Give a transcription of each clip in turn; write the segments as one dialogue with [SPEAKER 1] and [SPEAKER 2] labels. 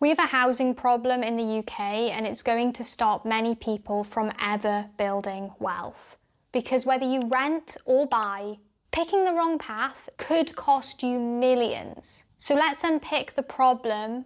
[SPEAKER 1] We have a housing problem in the UK, and it's going to stop many people from ever building wealth. Because whether you rent or buy, picking the wrong path could cost you millions. So let's unpick the problem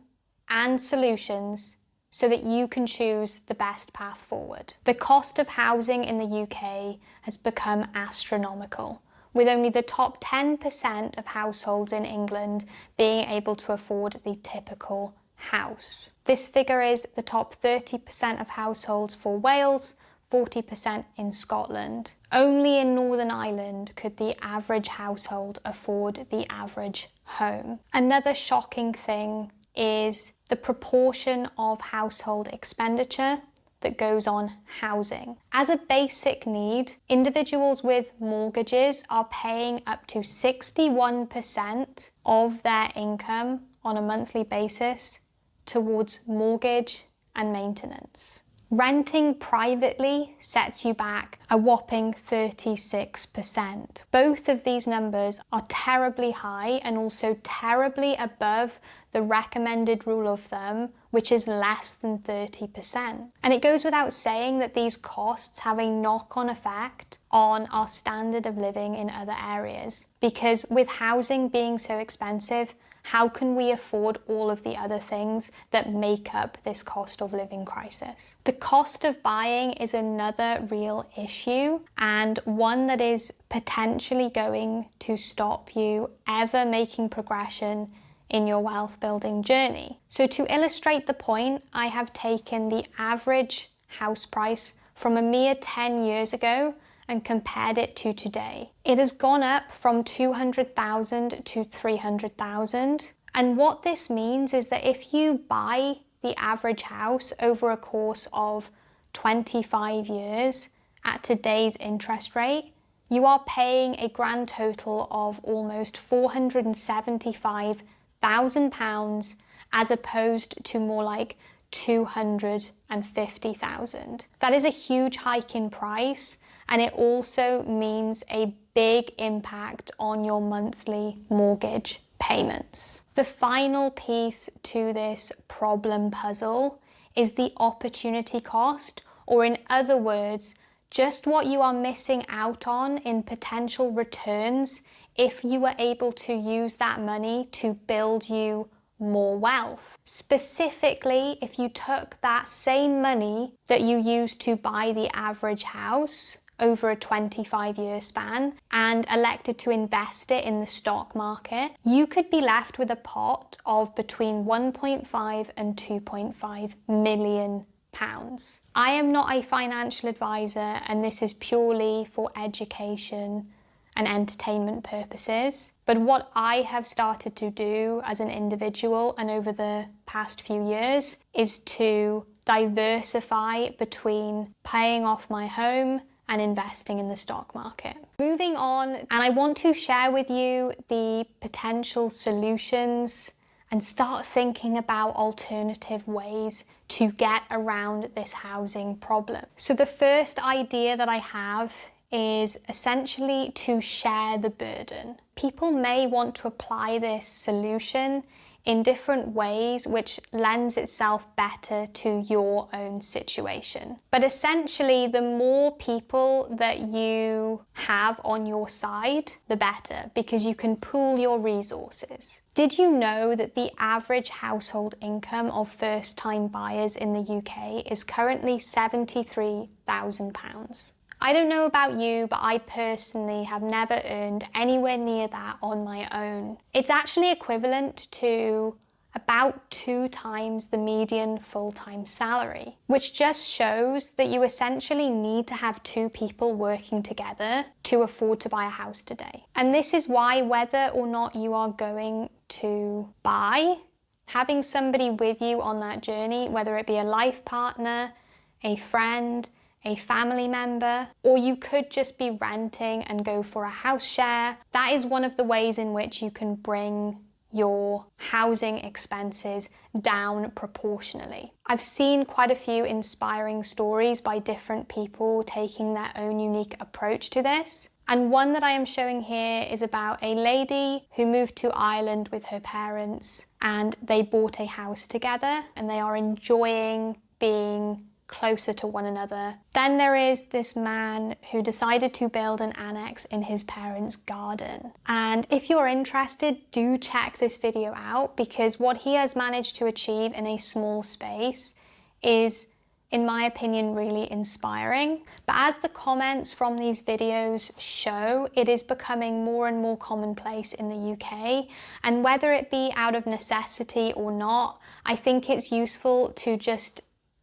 [SPEAKER 1] and solutions so that you can choose the best path forward. The cost of housing in the UK has become astronomical, with only the top 10% of households in England being able to afford the typical house. This figure is the top 30% of households for Wales, 40% in Scotland. Only in Northern Ireland could the average household afford the average home. Another shocking thing is the proportion of household expenditure that goes on housing. As a basic need, individuals with mortgages are paying up to 61% of their income on a monthly basis towards mortgage and maintenance. Renting privately sets you back a whopping 36%. Both of these numbers are terribly high and also terribly above the recommended rule of thumb, which is less than 30%. And it goes without saying that these costs have a knock-on effect on our standard of living in other areas. Because with housing being so expensive, how can we afford all of the other things that make up this cost of living crisis? The cost of buying is another real issue, and one that is potentially going to stop you ever making progression in your wealth building journey. So to illustrate the point, I have taken the average house price from a mere 10 years ago and compared it to today. It has gone up from 200,000 to 300,000. And what this means is that if you buy the average house over a course of 25 years at today's interest rate, you are paying a grand total of almost £475,000 as opposed to more like 250,000. That is a huge hike in price, and it also means a big impact on your monthly mortgage payments. The final piece to this problem puzzle is the opportunity cost, or in other words, just what you are missing out on in potential returns if you were able to use that money to build you more wealth. Specifically, if you took that same money that you used to buy the average house over a 25-year span and elected to invest it in the stock market, you could be left with a pot of between 1.5 and 2.5 million pounds. I am not a financial advisor, and this is purely for education and entertainment purposes. But what I have started to do as an individual and over the past few years is to diversify between paying off my home and investing in the stock market. Moving on, and I want to share with you the potential solutions and start thinking about alternative ways to get around this housing problem. So the first idea that I have is essentially to share the burden. People may want to apply this solution in different ways, which lends itself better to your own situation. But essentially, the more people that you have on your side, the better, because you can pool your resources. Did you know that the average household income of first-time buyers in the UK is currently £73,000? I don't know about you, but I personally have never earned anywhere near that on my own. It's actually equivalent to about 2 times the median full-time salary, which just shows that you essentially need to have 2 people working together to afford to buy a house today. And this is why, whether or not you are going to buy, having somebody with you on that journey, whether it be a life partner, a friend, a family member, or you could just be renting and go for a house share, that is one of the ways in which you can bring your housing expenses down proportionally. I've seen quite a few inspiring stories by different people taking their own unique approach to this. And one that I am showing here is about a lady who moved to Ireland with her parents, and they bought a house together and they are enjoying being closer to one another. Then there is this man who decided to build an annex in his parents' garden. And if you're interested, do check this video out, because what he has managed to achieve in a small space is, in my opinion, really inspiring. But as the comments from these videos show, it is becoming more and more commonplace in the UK. And whether it be out of necessity or not, I think it's useful to just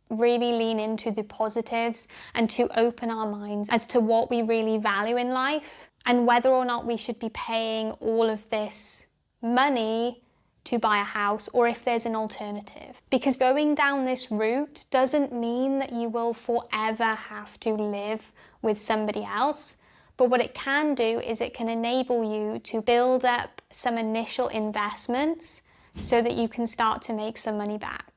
[SPEAKER 1] really lean into the positives and to open our minds as to what we really value in life and whether or not we should be paying all of this money to buy a house, or if there's an alternative. Because going down this route doesn't mean that you will forever have to live with somebody else, but what it can do is it can enable you to build up some initial investments so that you can start to make some money back.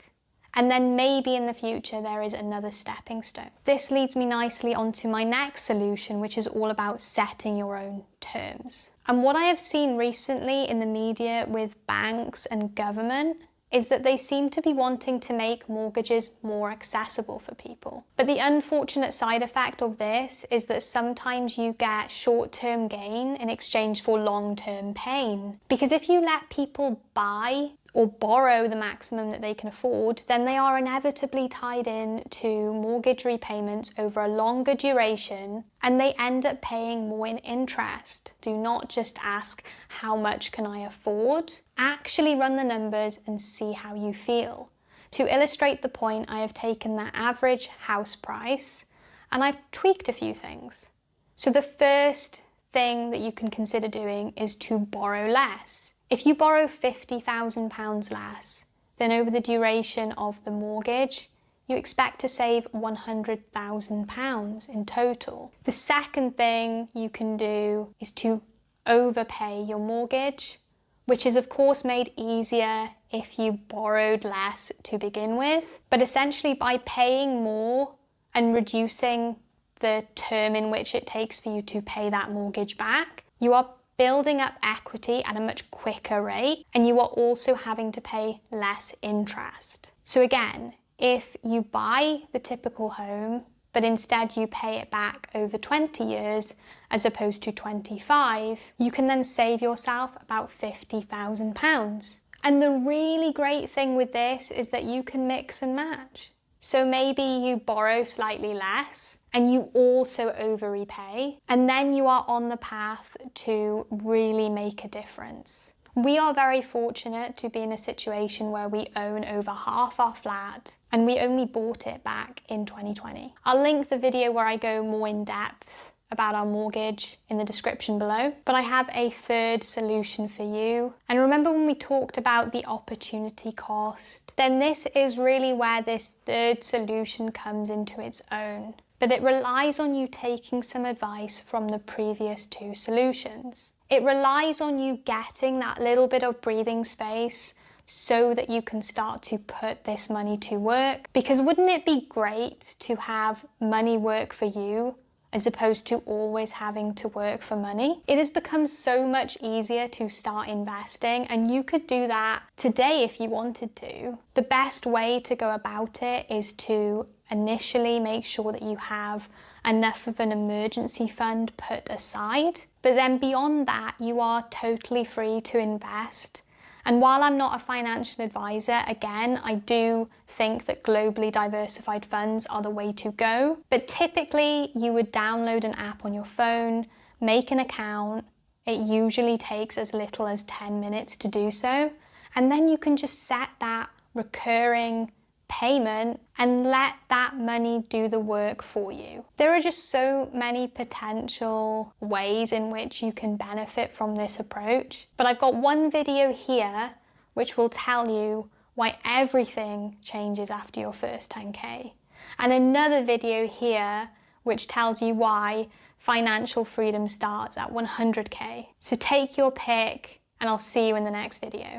[SPEAKER 1] And then maybe in the future there is another stepping stone. This leads me nicely onto my next solution, which is all about setting your own terms. And what I have seen recently in the media with banks and government is that they seem to be wanting to make mortgages more accessible for people. But the unfortunate side effect of this is that sometimes you get short-term gain in exchange for long-term pain. Because if you let people buy or borrow the maximum that they can afford, then they are inevitably tied in to mortgage repayments over a longer duration, and they end up paying more in interest. Do not just ask, how much can I afford? Actually run the numbers and see how you feel. To illustrate the point, I have taken that average house price and I've tweaked a few things. So the first thing that you can consider doing is to borrow less. If you borrow £50,000 less, then over the duration of the mortgage, you expect to save £100,000 in total. The second thing you can do is to overpay your mortgage, which is of course made easier if you borrowed less to begin with. But essentially by paying more and reducing the term in which it takes for you to pay that mortgage back, you are building up equity at a much quicker rate, and you are also having to pay less interest. So again, if you buy the typical home, but instead you pay it back over 20 years as opposed to 25, you can then save yourself about £50,000. And the really great thing with this is that you can mix and match. So maybe you borrow slightly less and you also over repay, and then you are on the path to really make a difference. We are very fortunate to be in a situation where we own over half our flat and we only bought it back in 2020. I'll link the video where I go more in depth about our mortgage in the description below, but I have a third solution for you. And remember when we talked about the opportunity cost? Then this is really where this third solution comes into its own. But it relies on you taking some advice from the previous two solutions. It relies on you getting that little bit of breathing space so that you can start to put this money to work. Because wouldn't it be great to have money work for you as opposed to always having to work for money? It has become so much easier to start investing, and you could do that today if you wanted to. The best way to go about it is to initially make sure that you have enough of an emergency fund put aside. But then beyond that, you are totally free to invest. And while I'm not a financial advisor, again, I do think that globally diversified funds are the way to go. But typically you would download an app on your phone, make an account. It usually takes as little as 10 minutes to do so. And then you can just set that recurring payment and let that money do the work for you. There are just so many potential ways in which you can benefit from this approach, but I've got one video here which will tell you why everything changes after your first 10K, and another video here which tells you why financial freedom starts at 100K. So take your pick, and I'll see you in the next video.